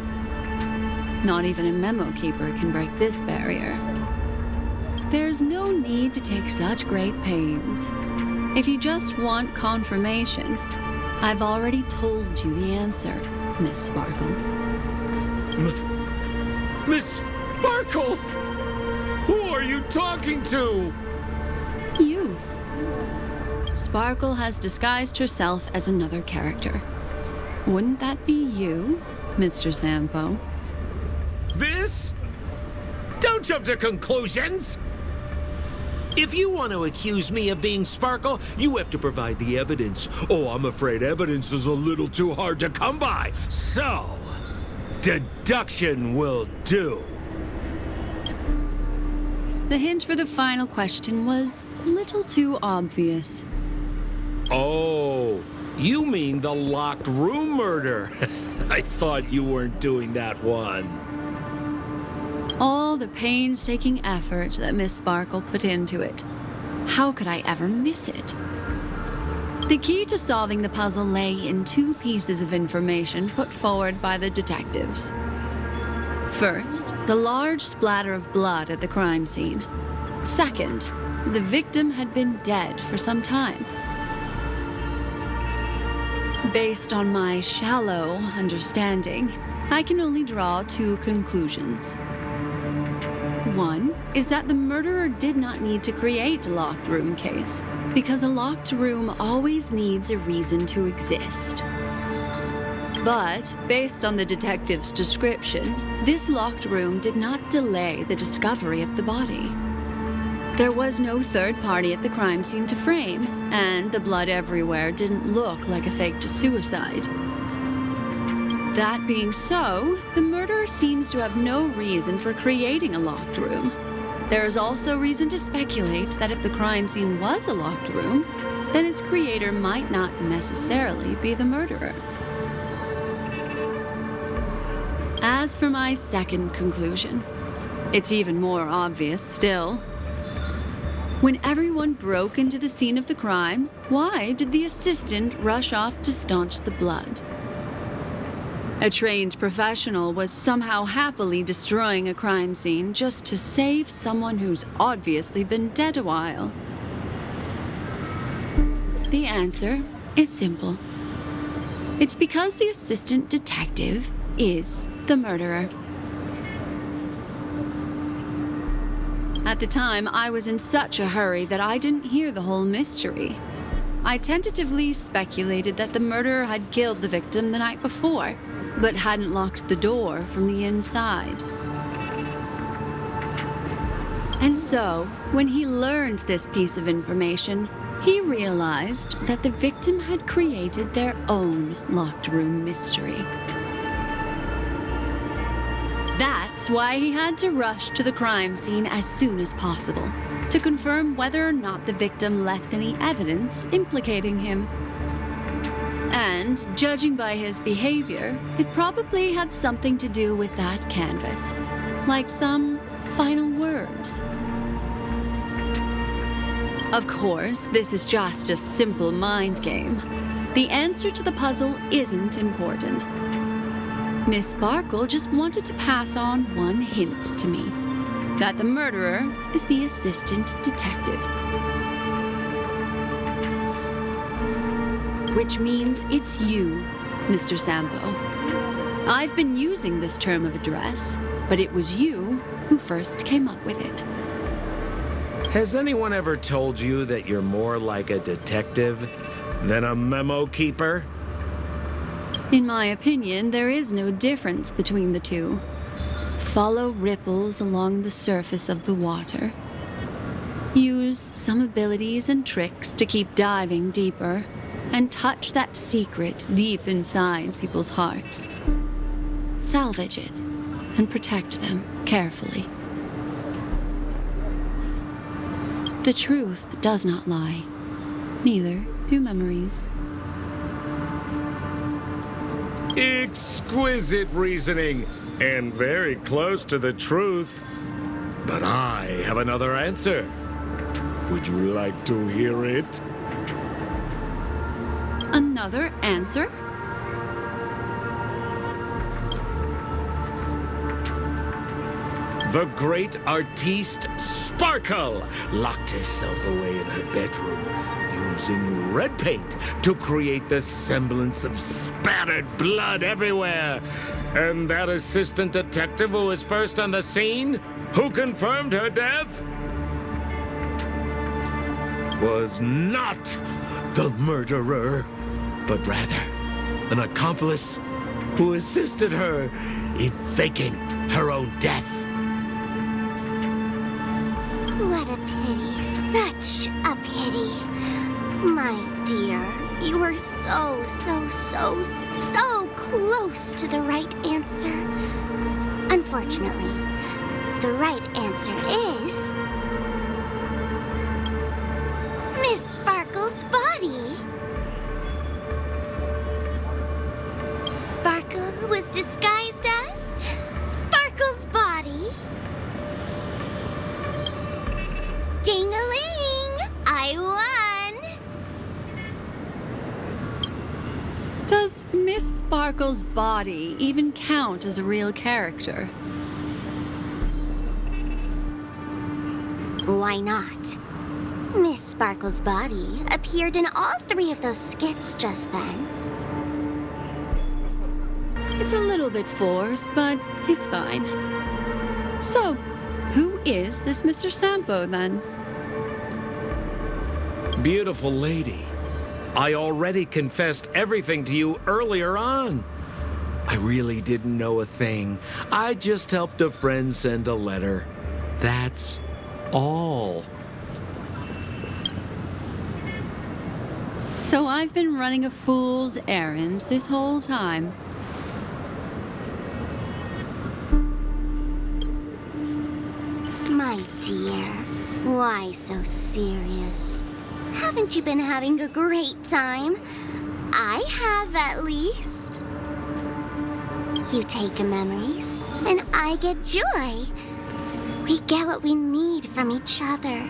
Not even a memo keeper can break this barrier. There's no need to take such great pains. If you just want confirmation, I've already told you the answer, Miss Sparkle. Miss Sparkle? Who are you talking to? You. Sparkle has disguised herself as another character. Wouldn't that be you, Mr. Sampo? This? Don't jump to conclusions! If you want to accuse me of being Sparkle, you have to provide the evidence. Oh, I'm afraid evidence is a little too hard to come by. So, deduction will do. the hint for the final question was a little too obvious. Oh, you mean the locked room murder? I thought you weren't doing that one. All the painstaking effort that Miss Sparkle put into it. How could I ever miss it? The key to solving the puzzle lay in two pieces of information put forward by the detectives. First, the large splatter of blood at the crime scene. Second, the victim had been dead for some time. Based on my shallow understanding, I can only draw two conclusions. One is that the murderer did not need to create a locked room case, because a locked room always needs a reason to exist. But, based on the detective's description, this locked room did not delay the discovery of the body. There was no third party at the crime scene to frame, and the blood everywhere didn't look like a faked suicide. That being so, the murderer seems to have no reason for creating a locked room. There is also reason to speculate that if the crime scene was a locked room, then its creator might not necessarily be the murderer. As for my second conclusion, it's even more obvious still. When everyone broke into the scene of the crime, why did the assistant rush off to staunch the blood? A trained professional was somehow happily destroying a crime scene just to save someone who's obviously been dead a while. The answer is simple. It's because the assistant detective is the murderer. At the time, I was in such a hurry that I didn't hear the whole mystery. I tentatively speculated that the murderer had killed the victim the night before, but hadn't locked the door from the inside. And so, when he learned this piece of information, he realized that the victim had created their own locked room mystery. That's why he had to rush to the crime scene as soon as possible, to confirm whether or not the victim left any evidence implicating him. And, judging by his behavior, it probably had something to do with that canvas. Like some final words. Of course, this is just a simple mind game. The answer to the puzzle isn't important. Miss Sparkle just wanted to pass on one hint to me. That the murderer is the assistant detective. Which means it's you, Mr. Sampo. I've been using this term of address, but it was you who first came up with it. Has anyone ever told you that you're more like a detective than a memo keeper? In my opinion, there is no difference between the two. Follow ripples along the surface of the water. Use some abilities and tricks to keep diving deeper, and touch that secret deep inside people's hearts. Salvage it, and protect them carefully. The truth does not lie. Neither do memories. Exquisite reasoning, and very close to the truth. But I have another answer. Would you like to hear it? Another answer? The great artiste Sparkle locked herself away in her bedroom using red paint to create the semblance of spattered blood everywhere. And that assistant detective who was first on the scene, who confirmed her death, was not the murderer, but rather an accomplice who assisted her in faking her own death. What a pity, such a pity. My dear, you were so close to the right answer. Unfortunately, the right answer is Sparkle's body even count as a real character? Why not? Miss Sparkle's body appeared in all 3 of those skits just then. It's a little bit forced, but it's fine. So, who is this Mr. Sampo, then? Beautiful lady. I already confessed everything to you earlier on. I really didn't know a thing. I just helped a friend send a letter. That's all. So I've been running a fool's errand this whole time. My dear, why so serious? Haven't you been having a great time? I have, at least. You take memories, and I get joy. We get what we need from each other,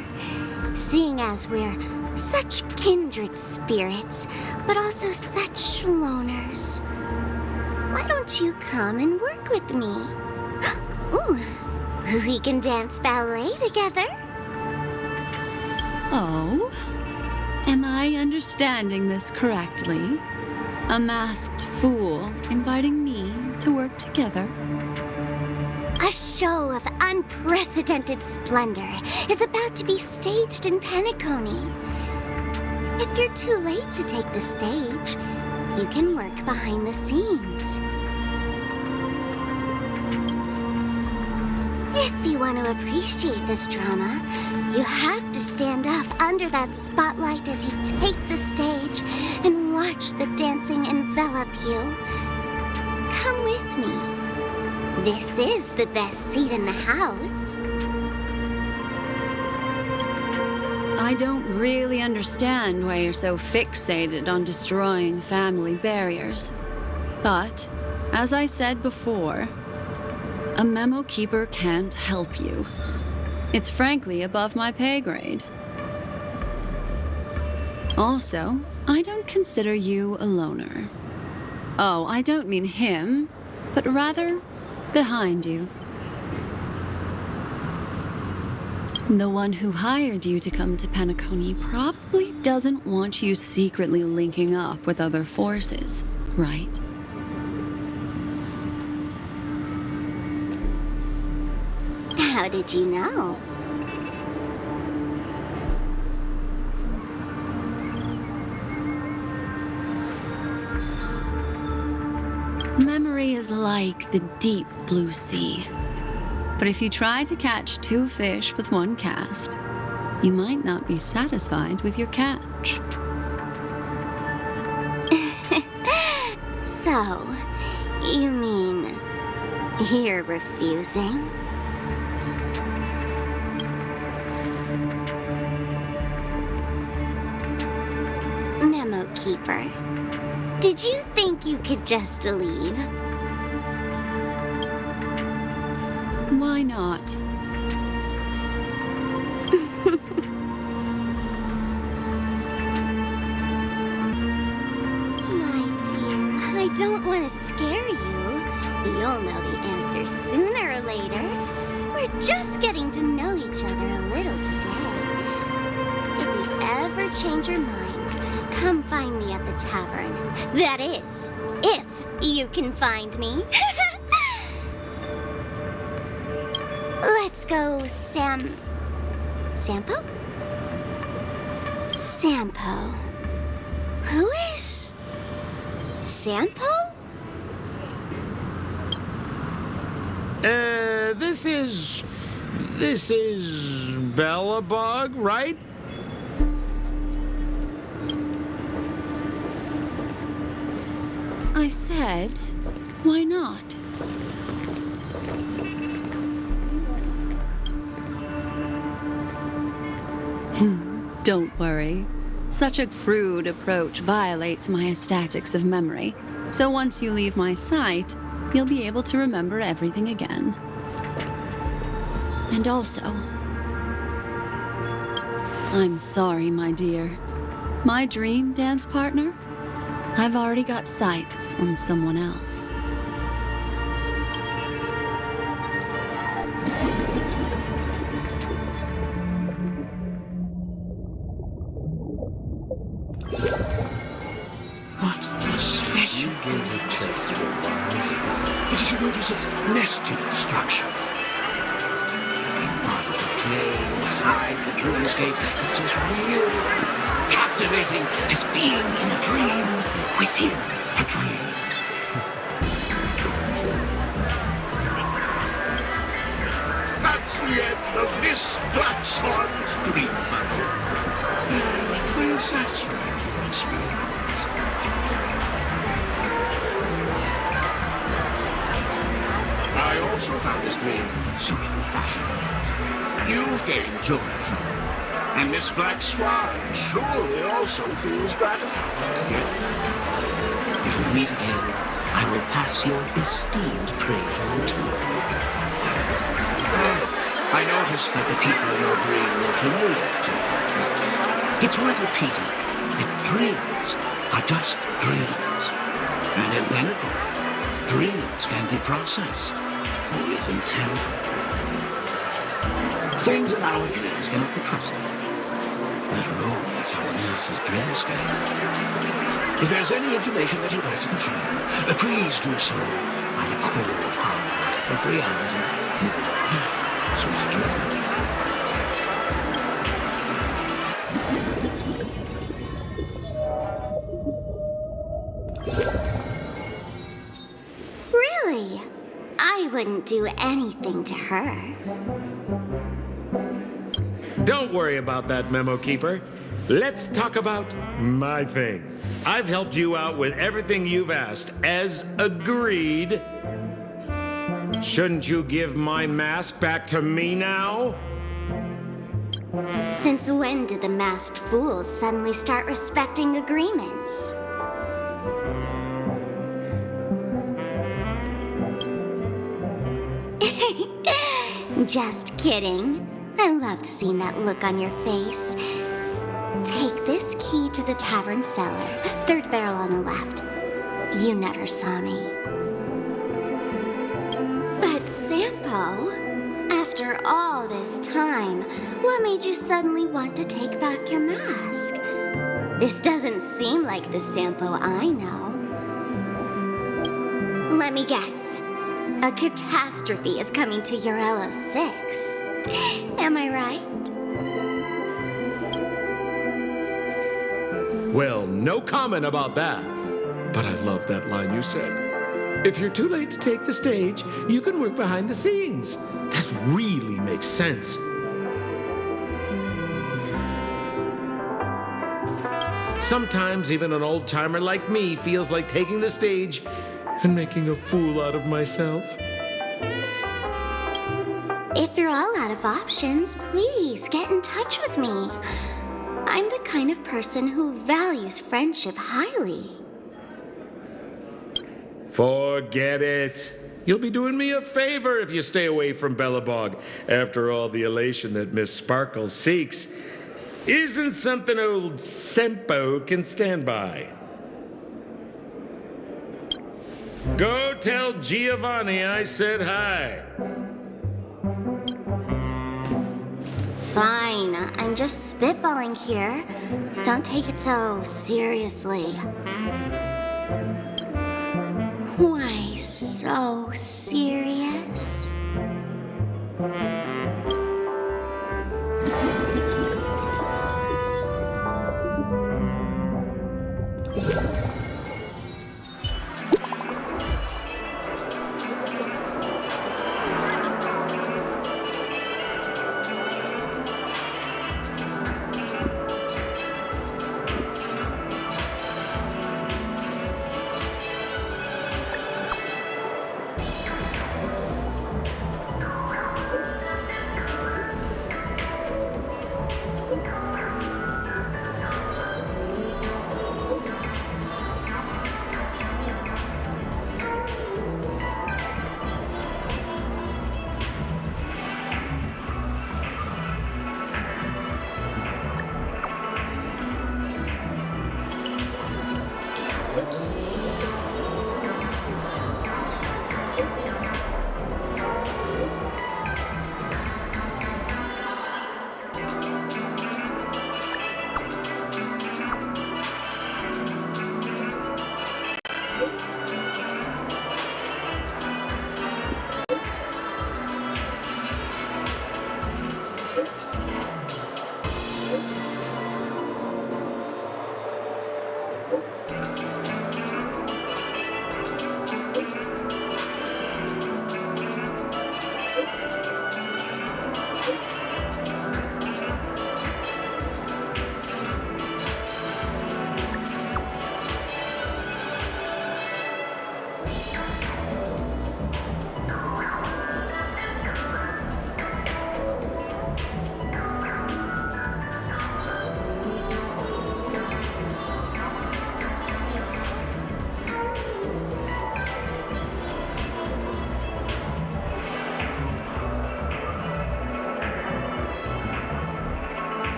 seeing as we're such kindred spirits, but also such loners. Why don't you come and work with me? Ooh, we can dance ballet together. Oh? Am I understanding this correctly? A masked fool inviting me to work together? A show of unprecedented splendor is about to be staged in Penacony. If you're too late to take the stage, you can work behind the scenes. If you want to appreciate this drama, you have to stand up under that spotlight as you take the stage and watch the dancing envelop you. Come with me. This is the best seat in the house. I don't really understand why you're so fixated on destroying family barriers. But, as I said before, a memo keeper can't help you. It's frankly above my pay grade. Also, I don't consider you a loner. Oh, I don't mean him, but rather behind you. The one who hired you to come to Penacony probably doesn't want you secretly linking up with other forces, right? How did you know? Memory is like the deep blue sea. But if you try to catch 2 fish with 1 cast, you might not be satisfied with your catch. So, you mean you're refusing? Memo Keeper, did you think you could just leave? Why not? My dear, I don't want to scare you. You'll know the answer sooner or later. We're just getting to know each other a little today. If you ever change your mind, come find me at the tavern. That is, if you can find me. Let's go, Sampo? Sampo. Who is Sampo? This is Bellabog, right? I said, why not? Don't worry. Such a crude approach violates my statics of memory. So once you leave my sight, you'll be able to remember everything again. And also, I'm sorry, my dear. My dream dance partner? I've already got sights on someone else. What a special Did you notice its nested structure? Being part of a play inside the dreamscape, it's as real, captivating as being in a dream within a dream. That's the end of Miss Black Swan's dream battle. Are you satisfied with your experience? I also found this dream suitably fascinating. You've gained joy from it. And Miss Black Swan surely also feels gratified. Yes. If we meet again, I will pass your esteemed praise on to you. I noticed that the people in your dream were familiar to you. It's worth repeating that dreams are just dreams. And in penacony, dreams can be processed, or even temporary. Things in our dreams cannot be trusted, let alone in someone else's dreamscape. If there's any information that you'd like to confirm, please do so by the cold hard light of reality. Sweet dreams. Really? I wouldn't do anything to her. Don't worry about that, Memo Keeper. Let's talk about my thing. I've helped you out with everything you've asked, as agreed. Shouldn't you give my mask back to me now? Since when did the masked fools suddenly start respecting agreements? Just kidding. I loved seeing that look on your face. Take this key to the tavern cellar, third barrel on the left. You never saw me. But Sampo, after all this time, what made you suddenly want to take back your mask? This doesn't seem like the Sampo I know. Let me guess. A catastrophe is coming to Urello 6. Am I right? Well, no comment about that. But I love that line you said. If you're too late to take the stage, you can work behind the scenes. That really makes sense. Sometimes even an old-timer like me feels like taking the stage and making a fool out of myself. If you're all out of options, please get in touch with me. I'm the kind of person who values friendship highly. Forget it. You'll be doing me a favor if you stay away from Bellabog. After all, the elation that Miss Sparkle seeks isn't something old Sampo can stand by. Go tell Giovanni I said hi. Fine, I'm just spitballing here. Don't take it so seriously. Why so serious?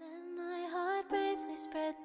Let my heart bravely spread